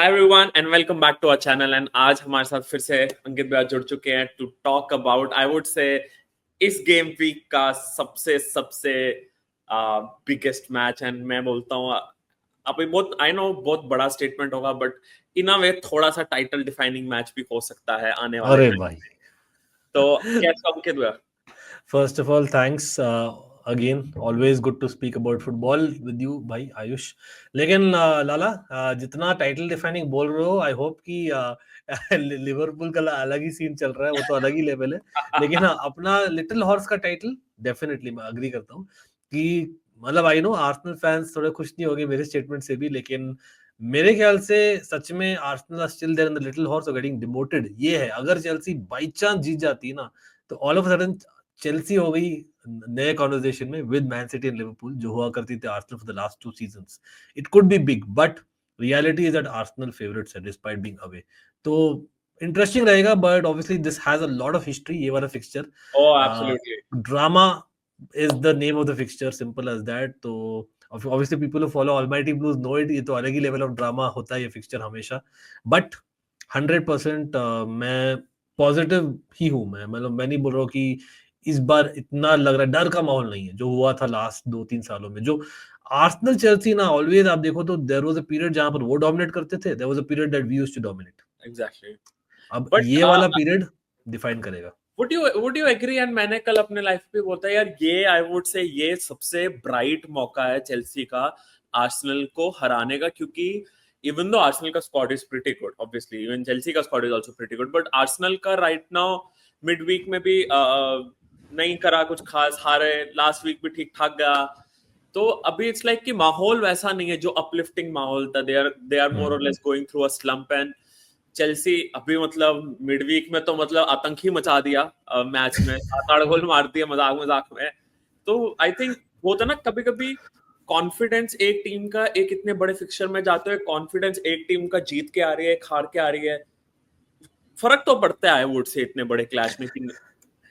Hi everyone and welcome back to our channel. And आज हमारे साथ फिर से अंकित भैया जुड़ चुके हैं to talk about I would say इस गेम वीक का सबसे सबसे बिगेस्ट मैच। एंड मैं बोलता हूँ अभी बहुत आई नो बहुत बड़ा स्टेटमेंट होगा बट इन अ वे थोड़ा सा टाइटल डिफाइनिंग मैच भी हो सकता है आने वाले अरे टाइम भाई, में। तो कैसा अंकित भैया? first of all, thanks again. Always good to speak about football with you, भाई आयुष. लेकिन लाला, जितना टाइटल डिफाइनिंग बोल रहे हो, आई होप कि लिवरपूल का अलग ही सीन चल रहा है, वो तो अलग ही लेवल है. लेकिन हाँ, अपना लिटिल हॉर्स का टाइटल डेफिनेटली मैं अग्री करता हूँ कि मतलब आई नो आर्सेनल फैंस थोड़े खुश नहीं होंगे मेरे स्टेटमेंट से भी, लेकिन मेरे ख्याल से सच में Arsenal still there in the little horse और गेटिंग डिमोटेड. ये है, अगर चेल्सी बाई चांस जीत जाती है ना, तो ऑल ऑफ सडन चेल्सी हो गई नए कॉन्वर्सेशन में with Man City and Liverpool, जो हुआ करती थी Arsenal for the last 2 seasons. It could be big, but reality is that Arsenal favourites है डिस्पाइट बीइंग अवे. तो इंटरेस्टिंग रहेगा, but obviously this has a lot of history. ये वाला fixture oh absolutely. Drama is the name of the fixture, simple as that. तो obviously people who follow almighty blues know it. ये तो अलग ही level of drama होता है ये fixture हमेशा. बट 100% मैं पॉजिटिव ही हूं. मतलब मैं नहीं बोल रहा हूँ कि इस बार इतना लग रहा है. डर का माहौल नहीं है जो हुआ था लास्ट 2-3 सालों में. जो आर्सेनल चेल्सी ना, ऑलवेज आप देखो तो देयर वाज अ पीरियड जहां पर वो डोमिनेट करते थे, there was a period that we used to dominate. Exactly. अब बट ये वाला पीरियड डिफाइन करेगा. Would you agree? एंड मैंने कल अपने लाइफ पे बोलता है यार, ये आई वुड से ये सबसे ब्राइट मौका है चेल्सी का आर्सेनल को हराने का, क्योंकि इवन दो आर्सेनल का squad is pretty good, obviously even Chelsea का squad is also pretty good, but Arsenal का राइट नाउ मिड वीक में भी नहीं करा कुछ खास, हारे लास्ट वीक भी ठीक ठाक गया. तो अभी इट्स लाइक कि माहौल वैसा नहीं है जो अपलिफ्टिंग माहौल था. They are more or less going through a slump. And Chelsea अभी मतलब मिड वीक में तो मतलब आतंक ही मचा दिया मैच में, 7-8 गोल मार दिए मजाक मजाक में. तो आई थिंक होता ना कभी कभी कॉन्फिडेंस एक टीम का, एक इतने बड़े फिक्सचर में जाते हुए कॉन्फिडेंस एक टीम का जीत के आ रही है, एक हार के आ रही है, फर्क तो पड़ता है आई वुड से इतने बड़े क्लैश में.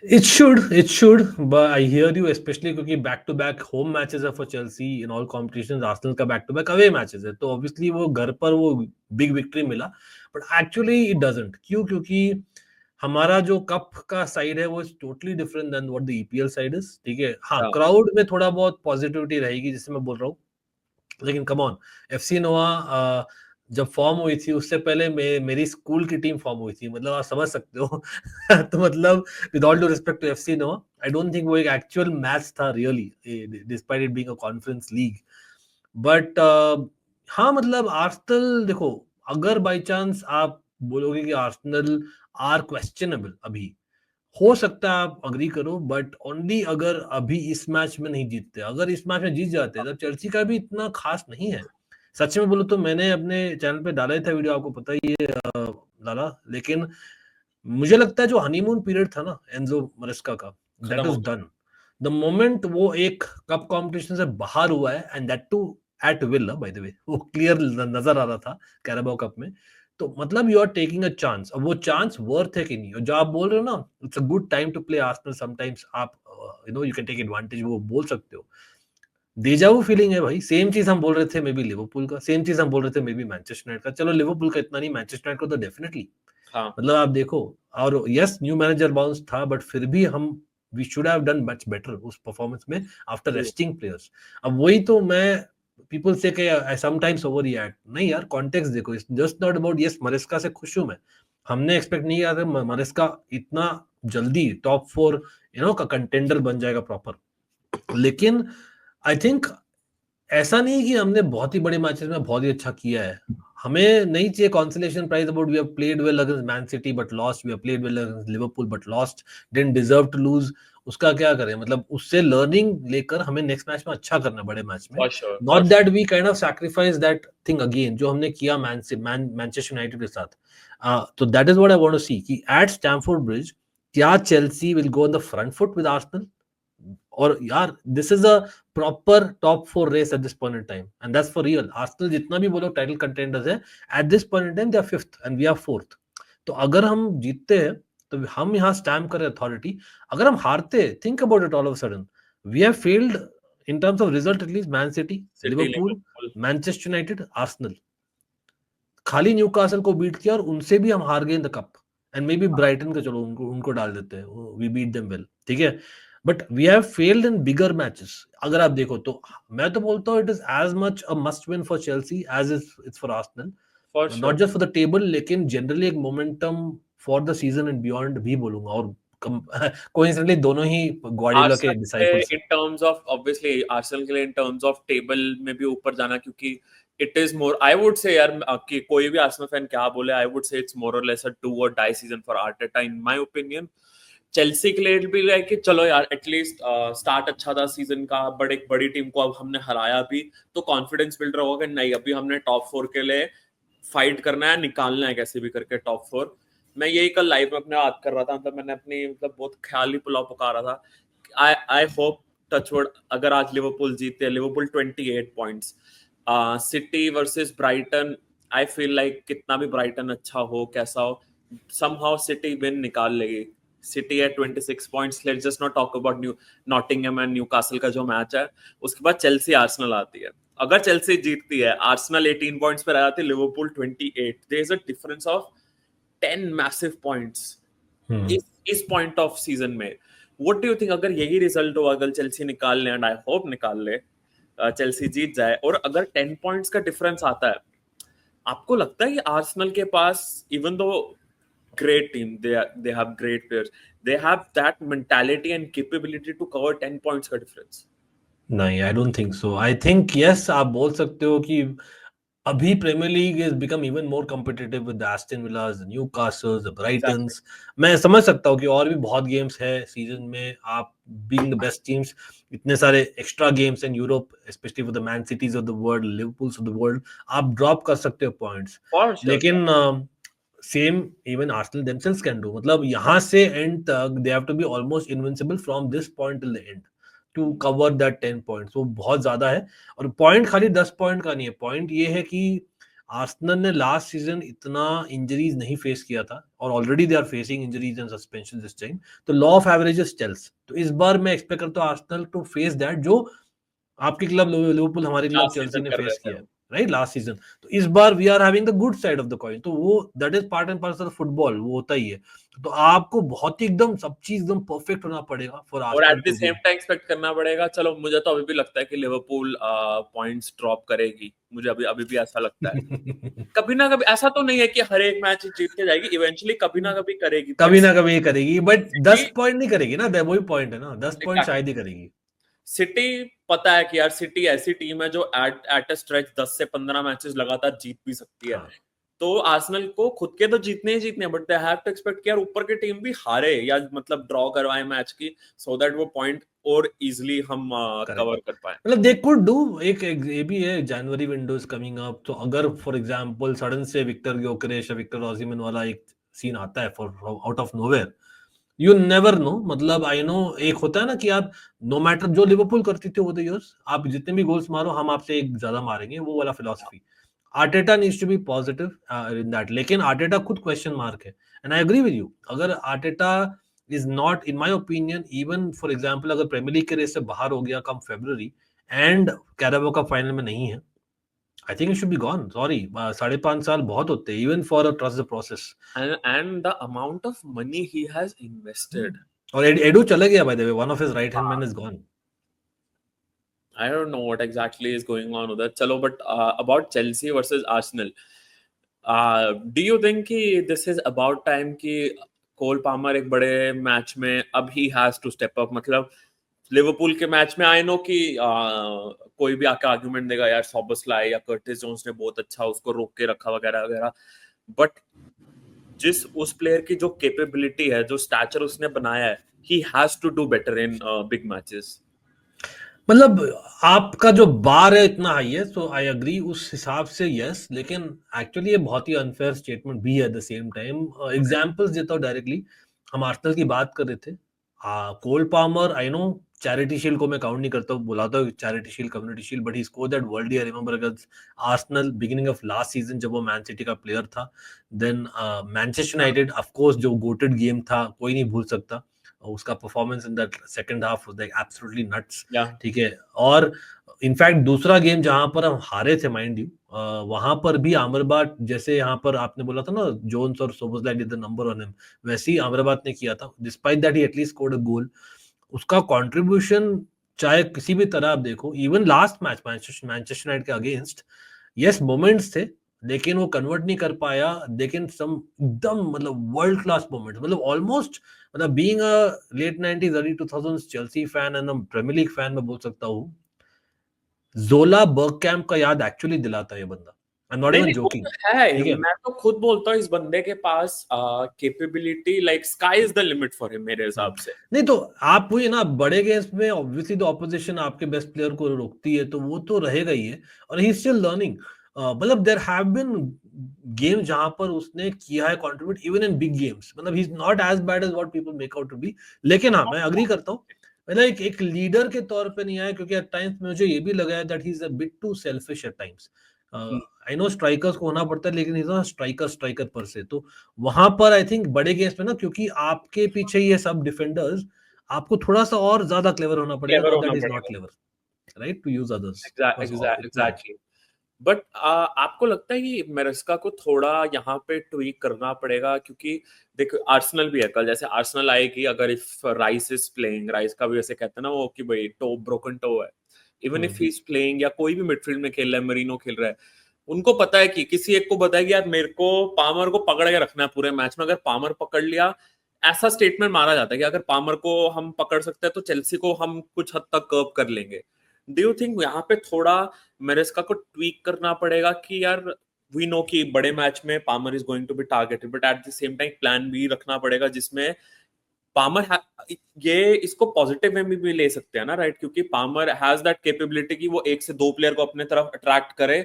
It should, but I hear you, especially क्योंकि back to back home matches है for Chelsea in all competitions. Arsenal का back to back away matches है, तो ऑब्वियसली वो घर पर वो बिग विक्ट्री मिला. But actually it doesn't. क्योंकि हमारा जो कप का साइड है वो is totally different than what the EPL side is. ठीक है, हाँ, क्राउड में थोड़ा बहुत पॉजिटिविटी रहेगी, जिससे मैं बोल रहा हूँ. लेकिन कम ऑन, एफसी नोआ जब फॉर्म हुई थी उससे पहले मेरी स्कूल की टीम फॉर्म हुई थी, मतलब आप समझ सकते हो. तो मतलब with all do respect to FC Noah, I don't think वो एक एक्चुअल मैच था really, despite it being a conference league. But हाँ, मतलब आर्सेनल देखो, अगर बाय चांस आप बोलोगे कि आर्सेनल आर क्वेश्चनेबल, अभी हो सकता है आप अग्री करो, बट ओनली अगर अभी इस मैच में नहीं जीतते. अगर इस मैच में जीत जाते तब चेल्सी का भी इतना खास नहीं है. सच में बोलो तो मैंने अपने चैनल पे डाला ही था वीडियो, आपको पता ही है लाला. लेकिन मुझे लगता है जो हनीमून पीरियड था ना एंजो मरेस्का का, दैट खत्म हो इज गया. डन. द मोमेंट वो एक कप कंपटीशन से बाहर हुआ है, and that too at will, by the way, वो क्लियर नजर आ रहा था कैराबाओ कप में. तो मतलब you are taking a chance. अब वो चांस वर्थ है कि नहीं, और जो आप बोल रहे हो ना, it's a good time to play Arsenal sometimes. आप you know you can take advantage, वो बोल सकते हो. डेजावू फीलिंग है भाई. सेम चीज हम बोल रहे थे मे बी लिवरपूल का, सेम चीज हम बोल रहे थे मे बी मैनचेस्टर यूनाइटेड का. चलो लिवरपूल का इतना नहीं, मैनचेस्टर यूनाइटेड का तो डेफिनेटली. हाँ. मतलब आप देखो, और यस न्यू मैनेजर बाउंस था, बट फिर भी हम we should have done much better उस परफॉर्मेंस में आफ्टर True. Resting players. अब वही तो मैं, पीपल से के आई समटाइम्स ओवर रिएक्ट. नहीं यार, कॉन्टेक्स्ट देखो. It's just not about yes मरेस्का से खुश हूं मैं. हमने एक्सपेक्ट नहीं किया था मरेस्का इतना जल्दी टॉप 4 यू नो का कंटेंडर बन जाएगा प्रॉपर. लेकिन आई थिंक ऐसा नहीं कि हमने बहुत ही बड़े मैचेस में बहुत ही अच्छा किया है. हमें नहीं चाहिए consolation prize about we have played well against Man City but lost, we have played well against Liverpool but lost, didn't deserve to lose. उसका क्या करें, मतलब उससे लर्निंग लेकर हमें नेक्स्ट मैच में अच्छा करना है, बड़े मैच में. For sure, not for that sure. We kind of sacrifice that thing again, जो हमने किया मैनचेस्टर यूनाइटेड के साथ. तो that is what I want to see कि एट स्टैमफोर्ड ब्रिज क्या Chelsea will go on the front foot with Arsenal. और यार this is a proper top 4 race at this point in time, and that's for real. Arsenal जितना भी बोलो title contenders है, eight this point in time they are 5th and we are 4th. तो अगर हम जीतते हैं तो हम यहाँ स्टैम्प करें अथॉरिटी. अगर हम हारते, think about it, all of sudden we have failed in terms of result at least Man City, City, Liverpool, Liverpool. Manchester United, Arsenal. खाली न्यूकासल को बीट किया और उनसे भी हम हार गए in the cup, and maybe Brighton का चलो उनको उनको डाल देते हैं, वी बीट देम वेल, ठीक है, but we have failed in bigger matches. अगर आप देखो तो मैं तो बोलता हूँ it is as much a must win for Chelsea as it's for Arsenal, for not sure. Just for the table लेकिन जनरली एक momentum for the season and beyond भी बोलूंगा। और कोइंसिडेंटली दोनों ही ग्वार्डियोला के आर्सेनल के डिसाइपल्स हैं। In terms of obviously Arsenal के लिए इन टर्म्स ऑफ टेबल में भी ऊपर जाना, क्योंकि it is more, I would से यार कि कोई भी आर्सेनल फैन क्या बोले, आई वुड से it's more or less a do or die season for Arteta in my opinion. Chelsea के लिए भी लाइक कि चलो यार एटलीस्ट स्टार्ट अच्छा था सीजन का, बट एक बड़ी टीम को अब हमने हराया भी, तो कॉन्फिडेंस बिल्डर होगा कि नहीं अभी हमने टॉप 4 के लिए फाइट करना है, निकालना है कैसे भी करके टॉप 4। मैं यही कल लाइव में अपने बात कर रहा था, मतलब मैंने अपनी मतलब बहुत ख्याली पुलाव पका रहा था। आई होप टचवुड अगर आज लिवरपूल जीते, Liverpool 28 points, City versus Brighton, I feel like कितना भी ब्राइटन अच्छा हो कैसा हो, समहाउ सिटी विन निकाल लेगी। सिटी है 26 points, let's just not talk about Nottingham and Newcastle का जो मैच है, उसके बाद चेल्सी आर्सेनल आती है। अगर चेल्सी जीतती है, आर्सेनल 18 पॉइंट्स पर आ जाती है, Liverpool 28, there is a difference of 10 massive points इस पॉइंट ऑफ सीजन में। व्हाट डू यू थिंक अगर यही रिजल्ट हो, अगर चेल्सी निकाल ले, एंड आई होप निकाल ले, चेल्सी जीत जाए और अगर 10 पॉइंट्स का डिफरेंस आता है, आपको लगता है कि आर्सेनल के पास, even though great team, they have great players, they have that mentality and capability to cover 10 points का difference? नहीं, I don't think so. I think yes, आप बोल सकते हो कि अभी Premier League is become even more competitive with Aston Villas, Newcastles, Exactly. Brightons. मैं समझ सकता हूँ कि और भी बहुत गेम्स है सीजन में, आप बीइंग द बेस्ट टीम्स, इतने सारे extra games in Europe, specially for the Man Cities of the world, Liverpools of the world, आप ड्रॉप कर सकते हो पॉइंट्स। For sure. लेकिन same even Arsenal themselves can do, मतलब यहाँ से एंड तक they have to be almost invincible from this point till the end to cover that 10 points, वो बहुत ज्यादा है। और पॉइंट खाली 10 पॉइंट का नहीं है, पॉइंट ये है कि आर्सेनल ने लास्ट सीजन इतना इंजरीज नहीं फेस किया था, और already they are facing injuries and suspension this time, तो लॉ ऑफ एवरेजेस टेल्स, तो इस बार मैं एक्सपेक्ट करता हूँ आर्सेनल टू फेस दैट जो आपकी क्लब लिवरपूल, हमारी क्लब Last चेल्सी season ने कर रहे फेस थे किया है, हम। Right, last season. तो इस बार we are having the good side of the coin, तो वो that is part and parcel of football, वो होता ही है। तो आपको बहुत ही एकदम सब चीज एकदम परफेक्ट होना पड़ेगा फॉर और eight Arsenal the two same win. Time expect करना पड़ेगा, चलो मुझे तो अभी भी लगता है कि लिवरपूल पॉइंट्स ड्रॉप करेगी, मुझे अभी अभी भी ऐसा लगता है। कभी ना कभी, ऐसा तो नहीं है कि हर एक मैच जीत के जाएगी, इवेंचुअली कभी ना कभी करेगी, बट कभी ना कभी करेगी, बट सिटी, 10 पॉइंट नहीं करेगी ना, वही पॉइंट है ना, 10 पॉइंट शायद ही करेगी। सिटी पता है कि यार सिटी ऐसी टीम है जो एट अ स्ट्रेच 10 से 15 मैचेस लगातार जीत भी सकती है। हाँ, तो आर्सेनल को खुद के तो जीतने ही जीतने, but they have to expect कि यार ऊपर की टीम भी हारे या मतलब ड्रॉ करवाए मैच की, सो दैट वो पॉइंट और इजीली हम करेक्ट, कवर कर पाए। मतलब दे कुड डू, एक ये भी है, जनवरी विंडोज कमिंग अप, तो अगर फॉर एग्जांपल सडन से विक्टर ग्योकेरेश या विक्टर ओसिमन वाला एक सीन आता है for out of nowhere, you never know, मतलब आई नो, एक होता है ना कि आप नो मैटर जो लिवरपूल करती थी ओवर द इयर्स, आप जितने भी गोल्स मारो हम आपसे एक ज्यादा मारेंगे, वो वाला philosophy. Arteta needs to be positive in that, लेकिन आर्टेटा खुद क्वेश्चन मार्क है, and I agree with you. अगर Arteta is not, in my opinion, even for example अगर प्रीमियर लीग के रेस से बाहर हो गया कम फरवरी एंड कैराबो का फाइनल में नहीं है, I think it should be gone, sorry, 5.5 साल बहुत होते हैं even for trust the process. And the amount of money he has invested, और एडू चला गया, bye the way, one of his right hand man is gone. I don't know what exactly is going on with that. Chalo, but about Chelsea versus Arsenal, do you think कि this is about time कि Cole Palmer एक बड़े match में अब he has to step up? मतलब Liverpool के match में I know कि कोई भी आके आर्गुमेंट देगा यार सॉबोस्लाई या कर्टिस जोन्स ने बहुत अच्छा उसको रोक के रखा वगैरह वगैरह, बट जिस उस प्लेयर की जो कैपेबिलिटी है, जो स्टैचर उसने बनाया है, he has to do better in big matches. मतलब आपका जो बार है इतना हाई है, सो आई अग्री उस हिसाब से, यस, लेकिन एक्चुअली ये बहुत ही अनफेयर स्टेटमेंट भी है eight the same time. Examples देता हूँ डायरेक्टली, हम आर्सेनल की बात कर रहे थे, Cole Palmer, I know charity shield को मैं काउंट नहीं करता हूँ, बुलाता हूँ charity shield, community shield, but he scored that world, I remember against Arsenal beginning of last season जब वो मैन सिटी का प्लेयर था। Then Manchester United, of course जो गोटेड गेम था कोई नहीं भूल सकता, उसका performance in that second half was like absolutely nuts, Yeah. ठीक है। और इनफैक्ट दूसरा गेम जहां पर हम हारे थे माइंड यू, वहां पर भी अमरबात, जैसे यहाँ पर आपने बोला था ना जोन्स और Szoboszlai did the number on him, वैसे ही अमरबात ने किया था, despite that he at least scored a goal. उसका कंट्रीब्यूशन चाहे किसी भी तरह आप देखो, even last match Manchester United के अगेंस्ट, यस मोमेंट्स थे लेकिन वो कन्वर्ट नहीं कर पाया, लेकिन सम एकदम मतलब वर्ल्ड क्लास मोमेंट्स, मतलब ऑलमोस्ट, मतलब being a late 90s early 2000s Chelsea fan and Premier League fan, मैं बोल सकता हूँ जोला बर्गकैम्प का याद एक्चुअली दिलाता है ये बंदा। आई एम नॉट नहीं इवन नहीं वो जोकिंग। तो है, ठीक है, मैं तो खुद बोलता हूँ इस बंदे के पास capability, like sky is the limit for him मेरे हिसाब से। नहीं तो आप वही ना, बड़े गेम्स में ऑब्वियसली द ऑपोजिशन आपके बेस्ट प्लेयर को रोकती है तो वो तो रहेगा ही है, और ही स्टिल लर्निंग। मतलब देयर हैव बीन गेम जहां पर उसने किया है contribute even in big games, मतलब he is not as bad as what people make out to be. लेकिन हाँ, मैं अग्री करता हूँ, मतलब एक लीडर के तौर पे नहीं आया, क्योंकि एट टाइम्स मुझे ये भी लगा है that he is a bit too selfish at times. I know strikers को होना पड़ता है, लेकिन इज नॉट स्ट्राइकर पर से, तो वहां पर आई थिंक बड़े गेम्स में ना, क्योंकि आपके पीछे ये सब डिफेंडर्स, आपको थोड़ा सा और ज्यादा क्लेवर होना पड़ेगा, क्लेवर नॉट होना दैट इज नॉट पड़ेगा। Clever, right, to use others, बस इतना है। एग्जैक्टली। बट आपको लगता है कि मेरेस्का को थोड़ा यहाँ पे ट्वीक करना पड़ेगा, क्योंकि देखो आर्सेनल भी है कल, जैसे आर्सेनल आएगी अगर if rice is playing, rice का भी वैसे कहते हैं ना वो कि भाई टो ब्रोकन टो है, even if he is playing, या कोई भी मिडफील्ड में खेल रहा है, मरीनो खेल रहा है, उनको पता है कि किसी एक को पता है कि यार मेरे को पामर को पकड़ के रखना है पूरे मैच में, अगर पामर पकड़ लिया, ऐसा स्टेटमेंट मारा जाता है कि अगर पामर को हम पकड़ सकते हैं तो चेल्सी को हम कुछ हद तक कर्व कर लेंगे। डू यू थिंक यहाँ पे थोड़ा मेरेस्का को ट्वीक करना पड़ेगा कि यार वी नो कि बड़े मैच में Palmer is going to be targeted, but at the same time plan भी रखना पड़ेगा जिसमें पामर ये इसको पॉजिटिव में भी ले सकते हैं ना, राइट, क्योंकि पामर हैज दैट कैपेबिलिटी कि वो एक से दो प्लेयर को अपने तरफ अट्रैक्ट करे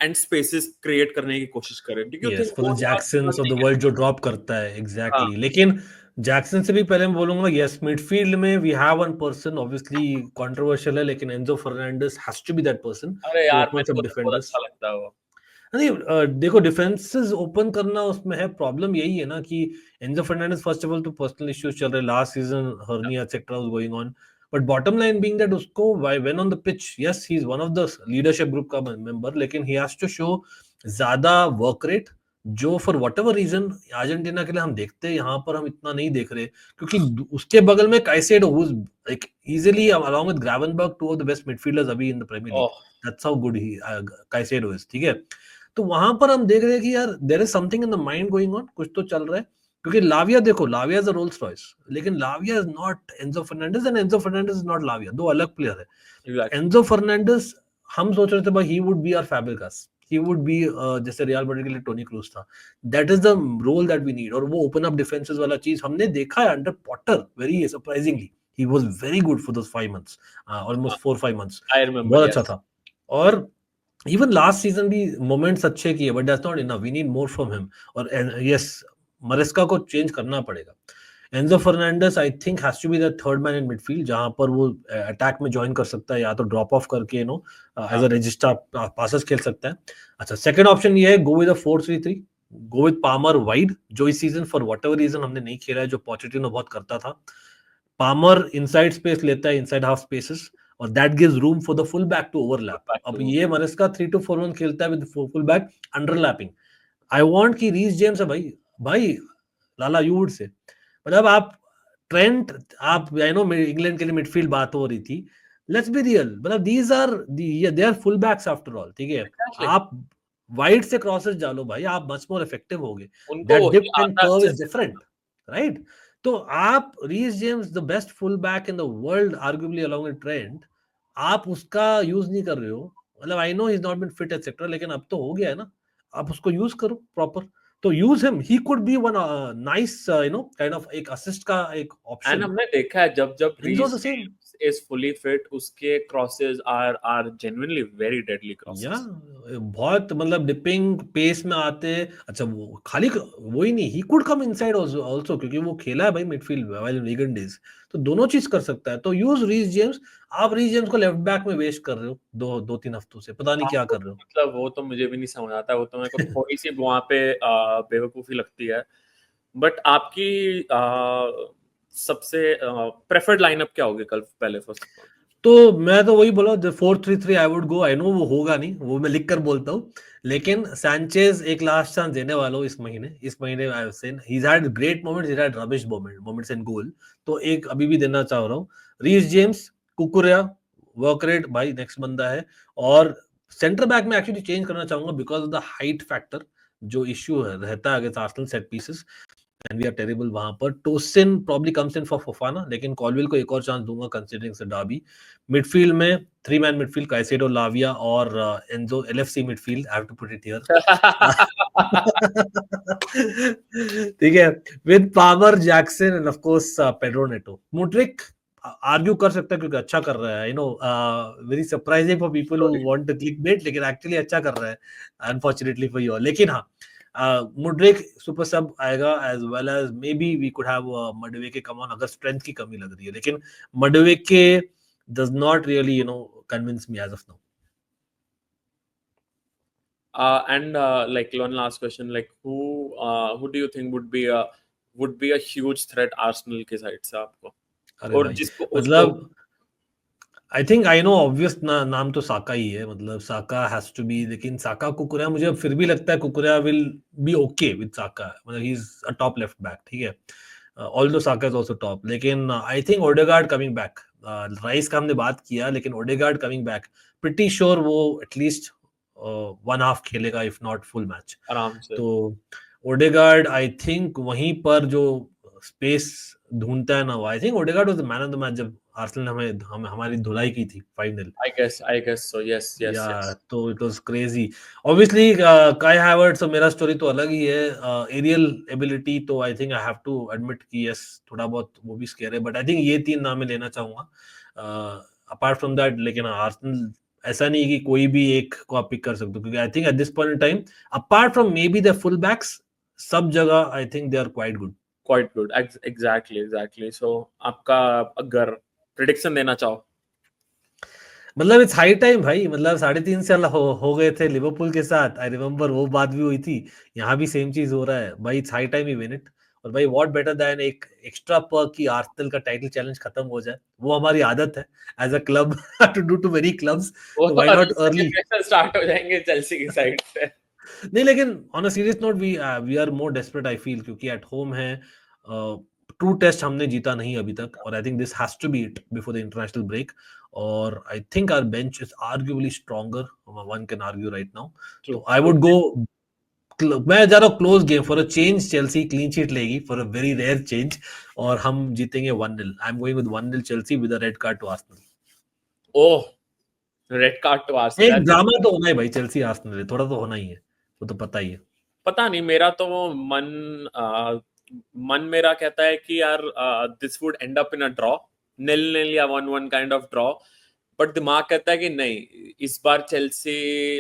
एंड स्पेसेस क्रिएट करने की कोशिश करे। Do you yes, think for the वो जैक्सन्स ऑफ द नहीं है? वर्ल्ड जो ड्रॉप करता है, हाँ। एग्जैक्टली लेकिन जैक्सन से भी पहले मैं बोलूंगा, यस मिडफील्ड में we have one person, obviously controversial है, लेकिन Enzo Fernandes has to be that person अरे टू यार ओपन मेरे अप को तो बहुत डिफेंडर्स। अच्छा लगता है वो। नहीं देखो डिफेंसेस ओपन करना उसमें है, प्रॉब्लम यही है ना कि Enzo Fernandez first of all तो पर्सनल इश्यूज चल रहे, last season hernia etcetera was going on, but bottom line being that उसको when on the pitch, yes he is one of the leadership group का member, लेकिन he has to show ज्यादा work rate, जो for whatever reason Argentina के लिए हम देखते हैं, यहाँ पर हम इतना नहीं देख रहे, क्योंकि उसके बगल में Caicedo who is like easily along with Gravenberch two of the best midfielders अभी in the Premier League, oh. That's how good he Caicedo is, ठीक है। तो वहां पर हम देख रहे हैं कि यार there is something in the mind going on, कुछ तो चल रहा है, क्योंकि लाविया देखो, Lavia is a Rolls Royce, लेकिन Lavia is not Enzo Fernandez and Enzo Fernandez is not Lavia, दो अलग प्लेयर है। एग्जैक्टली। एंजो फर्नांडिस, हम सोच रहे थे भाई he would be our Fabregas, he would be जैसे रियल मैड्रिड के लिए टोनी क्रूज था, that is the role that we need, और वो ओपन अप डिफेंसेस वाला चीज हमने देखा है under Potter, very surprisingly he was very good for those 5 months, almost 4-5 months, I remember, बहुत अच्छा यस। था। और इवन लास्ट सीजन भी मोमेंट्स अच्छे किए, but that's not enough, we need more from him. और यस मरेस्का को change करना पड़ेगा। Enzo Fernandes I think has to be the third man in midfield, जहां पर वो अटैक में ज्वाइन कर सकता है, या तो ड्रॉप ऑफ करके एज हाँ। अ रजिस्टर पासेस खेल सकता है। अच्छा, सेकंड ऑप्शन ये है, go with a 4-3-3, go with Palmer wide, जो इस season for whatever reason हमने नहीं खेला है, जो पोचेटिनो बहुत करता था। पामर इनसाइड स्पेस लेता है, इनसाइड हाफ स्पेसेस, और that gives room for the full back to overlap. Back अब टू। ये मरेस्का 3-4-1 खेलता है with full back underlapping. I want कि रीस जेम्स है भाई, भाई लाला यू वुड से, मतलब आप ट्रेंट, आप आई नो इंग्लैंड के लिए मिडफील्ड बात हो रही थी, लेट्स बी रियल, मतलब these are they are full backs after all, ठीक है। एग्जैक्टली। आप वाइड से क्रॉसेस डालो भाई, आप मच मोर इफेक्टिव होगे, उनको दैट वही डिप एंड आता है कर्व अच्छे इज से। Different, right. तो आप Reece James the best full back in the world arguably along with Trent, आप उसका यूज नहीं कर रहे हो, मतलब I know he is not been fit etcetera, लेकिन अब तो हो गया है ना, आप उसको यूज करो प्रॉपर। तो use him, he could be one nice kind of एक असिस्ट का एक एंड ऑप्शन, हमने देखा है जब जब and he was Reece the same. James is fully fit, उसके crosses are genuinely very deadly या क्रॉसेस। बहुत मतलब डिपिंग पेस में आते। अच्छा, वो खाली वो ही नहीं, he could come inside also, क्योंकि वो खेला है भाई मिडफील्ड व्हाइल वीगन डेज, तो दोनों चीज कर सकता है। तो यूज रीस जेम्स। आप रीस जेम्स को लेफ्ट बैक में वेस्ट कर रहे हो 2-3 हफ्तों से, पता नहीं हाँ, क्या वो कर रहे हो। मतलब वो तो मुझे भी नहीं समझ आता, वो तो मेरे को थोड़ी सी वहां पे बेवकूफी लगती है। बट आपकी सबसे प्रेफर्ड लाइनअप क्या होगी कल, पहले फर्स्ट ऑफ ऑल? तो मैं तो वही बोला 4-3-3 आई वुड गो। आई नो वो होगा नहीं, वो मैं लिख कर बोलता हूँ, लेकिन सैंचेज एक लास्ट चांस देने वाला हूँ इस महीने I have seen he had great moments, he had rubbish moments in goal, तो एक अभी भी देना चाह रहा हूँ। Reece James, Cucurella, work rate भाई नेक्स्ट बंदा है। और सेंटर बैक में एक्चुअली चेंज करना चाहूंगा because of the height factor, जो इश्यू रहता है against Arsenal set pieces, and we are terrible वहां पर। Tosin probably comes in for Fofana, लेकिन कॉलविल को एक और चांस दूंगा कंसीडरिंग द डार्बी। मिडफील्ड में 3 मैन मिडफील्ड, काइसेडो, लाविया और Enzo, LFC midfield, I have to put it here. ठीक है, with Palmer, Jackson and of course Pedro Neto. Mudryk argue कर सकता है क्योंकि अच्छा कर रहा है, you know, very surprising for people who want to click bait, लेकिन एक्चुअली अच्छा कर रहा है अनफॉर्चुनेटली फॉर यू। लेकिन हाँ, मुड्रिक सुपर सब आएगा, as well as maybe we could have Madueke come on, अगर स्ट्रेंथ की कमी लग रही है, लेकिन Madueke does not really you know convince me as of now. And like one last question, like who do you think would be a huge threat Arsenal के side से आपको, अरे और भाई, जिसको उसको मतलब आई थिंक आई नो ऑब्वियस नाम तो साका ही है, मतलब साका हैज टू बी, लेकिन साका कुकुरेया मुझे अब फिर भी लगता है Cucurella will be okay with Saka, मतलब he is a top left back, ठीक है, although Saka is also top, लेकिन I think Odegaard coming back, Rice का हमने बात किया, लेकिन Odegaard coming back pretty sure वो एटलीस्ट 1 हाफ खेलेगा इफ नॉट फुल मैच। आराम से। तो ओडेगार्ड आई थिंक वहीं पर जो स्पेस ढूंढता है ना, वो आई think Odegaard was the man of the match जब आर्सेनल ने हमारी धुलाई की थी 5-0। I guess so, yes, yes, या yes. तो it was crazy. Obviously Kai Havertz, मेरा स्टोरी तो अलग ही है, एरियल एबिलिटी तो I think I have to admit कि यस थोड़ा बहुत वो भी स्केयर है, बट आई थिंक ये 3 नाम मैं लेना चाहूंगा अपार्ट फ्रॉम दैट। लेकिन आर्सेनल ऐसा नहीं कि कोई भी एक को आप पिक कर सकते हो, क्योंकि I think at this point in time apart from maybe the full backs, सब जगह I think they are quite good. Quite good. Exactly. So आपका अगर prediction देना चाहो, मतलब इट्स हाई टाइम भाई, मतलब 3.5 साल हो गए थे लिवरपूल के साथ, आई रिमेम्बर वो बात भी हुई थी, यहाँ भी सेम चीज हो रहा है भाई, it's high time we win it. और भाई व्हाट बेटर देन एक एक्स्ट्रा पर्क की आर्सेनल का टाइटल चैलेंज खत्म हो जाए, वो हमारी आदत है as a club to do to many clubs, वो तो तो why not early. Celebration start हो जाएंगे चेल्सी की साइड से। नहीं, लेकिन on a serious note we are more desperate I feel, क्योंकि एट होम है, ट्रू टेस्ट हमने जीता नहीं अभी तक, और I think this has to be it before the international break. और I think our bench is arguably stronger, one can argue right now. तो आई वुड गो, मैं जा रहा हूँ close game for a change, Chelsea clean sheet लेगी for a very rare change, और हम जीतेंगे 1-0। I am going with 1-0 Chelsea with a red card to Arsenal. Oh, red card to Arsenal. एक drama तो होना है भाई, चेल्सी आर्सेनल थोड़ा तो होना ही है, वो तो पता ही है। पता नहीं, मेरा तो मन मेरा कहता है कि यार this would and up in a draw, 0-0 या 1-1 काइंड ऑफ ड्रॉ, बट दिमाग कहता है कि नहीं, इस बार चेल्सी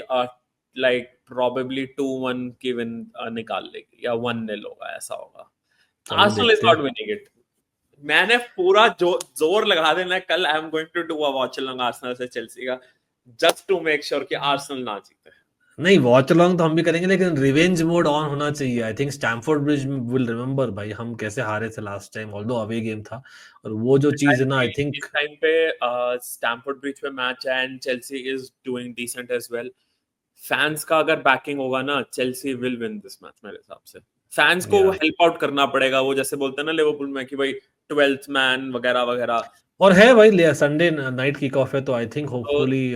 लाइक प्रोबेबली 2-1 की विन निकाल लेगी, या 1-0 होगा, ऐसा होगा। चलो आर्सेनल इज देखते नॉट हैं। Winning it. मैंने पूरा जोर लगा देना है कल, I am going to do a watch along Arsenal से चेल्सी का, जस्ट टू मेक श्योर कि आर्सेनल ना जीते। नहीं, वॉच अलोंग तो हम भी करेंगे, लेकिन रिवेंज मोड ऑन होना चाहिए। I think Stamford Bridge will remember भाई हम कैसे हारे थे last time, although away game था, और वो जो चीज है ना, आई इस थिंक टाइम पे स्टैमफोर्ड ब्रिज पे मैच है and Chelsea is doing decent as well. Fans का अगर बैकिंग होगा ना, Chelsea will win this match मेरे हिसाब से। फैंस को या, हेल्प आउट करना पड़ेगा, वो जैसे बोलते हैं ना लिवरपूल में कि भाई 12th मैन वगैरह वगैरह। और है भाई संडे नाइट किक ऑफ है, तो आई थिंक तो hopefully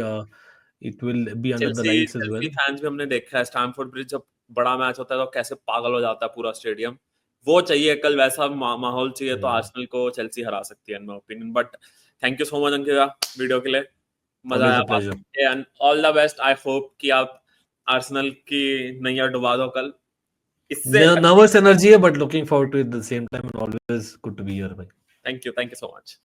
it will be under the Chelsea lights as Chelsea well. Fans भी हमने देखा है, स्टैमफोर्ड ब्रिज जब बड़ा मैच होता है तो कैसे पागल हो जाता है पूरा स्टेडियम। वो चाहिए कल, वैसा माहौल चाहिए, तो आर्सेनल को चेल्सी हरा सकती है in my opinion. But thank you so much Ankita video के लिए, मजा ऑलवेज आया अ बात प्लेजर। करके, and all the best. I hope कि आप आर्सेनल की नैया डुबा दो कल, इससे नर्वस एनर्जी है, but looking forward to it the same time, and always good to be here भाई। Thank you so much.